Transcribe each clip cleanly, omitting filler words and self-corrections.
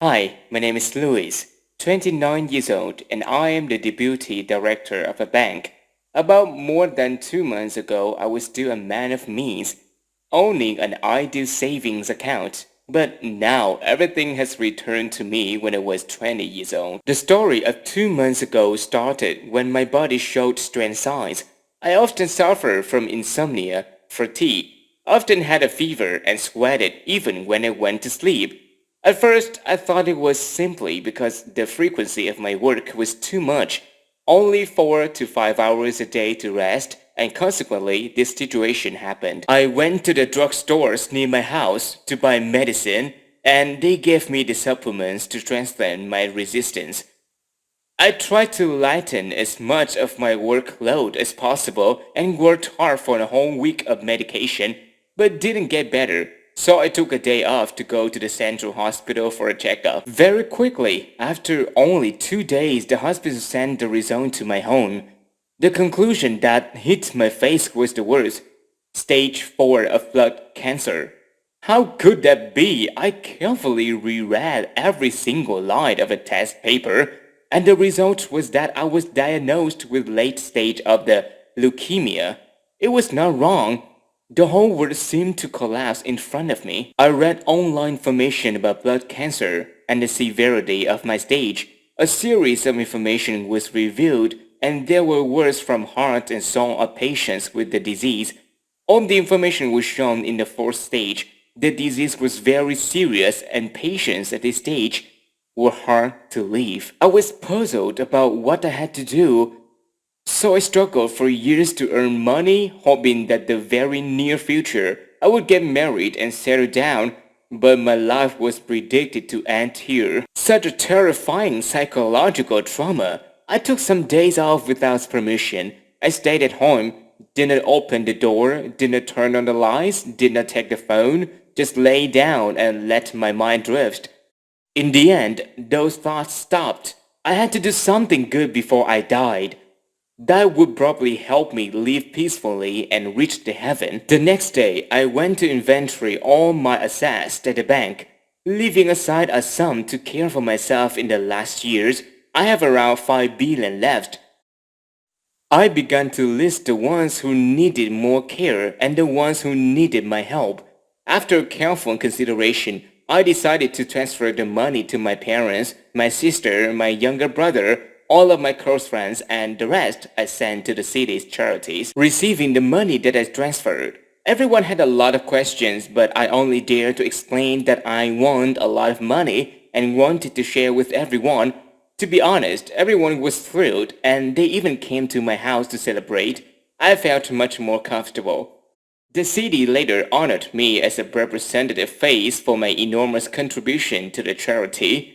Hi, my name is Louis, 29 years old, and I am the deputy director of a bank. About more than 2 months ago, I was still a man of means, owning an ideal savings account. But now everything has returned to me when I was 20 years old. The story of 2 months ago started when my body showed strange signs. I often suffered from insomnia, fatigue, often had a fever and sweated even when I went to sleep. At first, I thought it was simply because the frequency of my work was too much, only 4 to 5 hours a day to rest, and consequently, this situation happened. I went to the drugstores near my house to buy medicine, and they gave me the supplements to strengthen my resistance. I tried to lighten as much of my workload as possible and worked hard for a whole week of medication, but didn't get better. So I took a day off to go to the central hospital for a checkup. Very quickly, after only 2 days, the hospital sent the result to my home. The conclusion that hit my face was the worst. Stage 4 of blood cancer. How could that be? I carefully reread every single line of a test paper, and the result was that I was diagnosed with late stage of the leukemia. It was not wrong. The whole world seemed to collapse in front of me. I read online information about blood cancer and the severity of my stage. A series of information was revealed, and there were words from heart and soul of patients with the disease. All the information was shown in the fourth stage. The disease was very serious, and patients at this stage were hard to live. I was puzzled about what I had to do, so I struggled for years to earn money, hoping that the very near future I would get married and settle down, but my life was predicted to end here. Such a terrifying psychological trauma. I took some days off without permission. I stayed at home, didn't open the door, didn't turn on the lights, did not take the phone, just lay down and let my mind drift. In the end, those thoughts stopped. I had to do something good before I died. That would probably help me live peacefully and reach the heaven. The next day, I went to inventory all my assets at the bank, leaving aside a sum to care for myself in the last years. I have around 5 billion left. I began to list the ones who needed more care and the ones who needed my help. After careful consideration, I decided to transfer the money to my parents, my sister, my younger brother, all of my close friends, and the rest I sent to the city's charities. Receiving the money that I transferred, everyone had a lot of questions, but I only dared to explain that I won a lot of money and wanted to share with everyone. To be honest, everyone was thrilled, and they even came to my house to celebrate. I felt much more comfortable. The city later honored me as a representative face for my enormous contribution to the charity.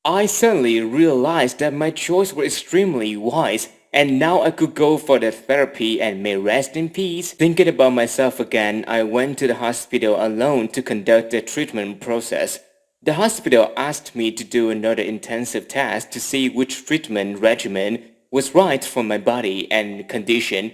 I suddenly realized that my choices were extremely wise, and now I could go for the therapy and may rest in peace. Thinking about myself again, I went to the hospital alone to conduct the treatment process. The hospital asked me to do another intensive test to see which treatment regimen was right for my body and condition.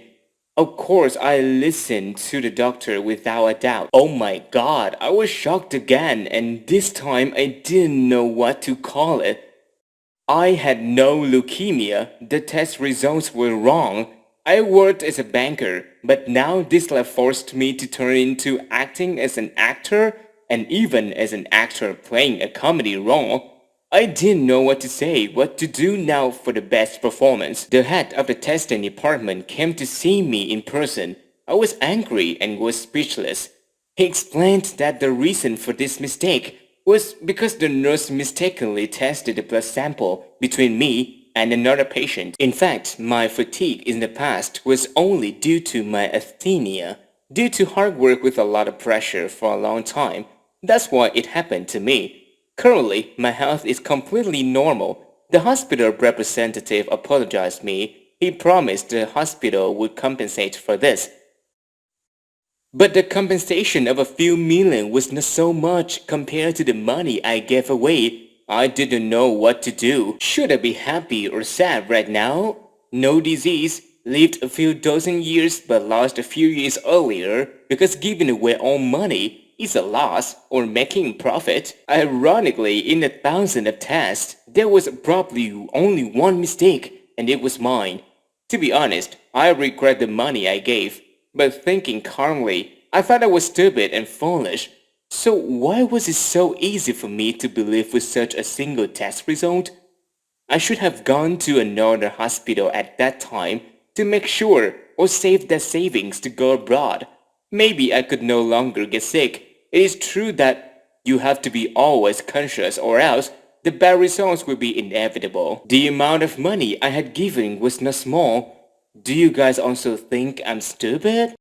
Of course, I listened to the doctor without a doubt. Oh my god, I was shocked again, and this time I didn't know what to call it. I had no leukemia. The test results were wrong. I worked as a banker, but now this life forced me to turn into acting as an actor, and even as an actor playing a comedy role. I didn't know what to say, what to do now for the best performance. The head of the testing department came to see me in person. I was angry and was speechless. He explained that the reason for this mistake was because the nurse mistakenly tested the blood sample between me and another patient. In fact, my fatigue in the past was only due to my asthenia, due to hard work with a lot of pressure for a long time. That's why it happened to me. Currently, my health is completely normal. The hospital representative apologized me. He promised the hospital would compensate for this. But the compensation of a few million was not so much compared to the money I gave away. I didn't know what to do. Should I be happy or sad right now? No disease, lived a few dozen years but lost a few years earlier because giving away all money. is a loss or making profit. Ironically, in a thousand of tests, there was probably only one mistake, and it was mine. To be honest, I regret the money I gave, but thinking calmly, I thought I was stupid and foolish. So why was it so easy for me to believe with such a single test result? I should have gone to another hospital at that time to make sure or save that savings to go abroad. Maybe I could no longer get sick. It is true that you have to be always conscious or else the bad results will be inevitable. The amount of money I had given was not small. Do you guys also think I'm stupid?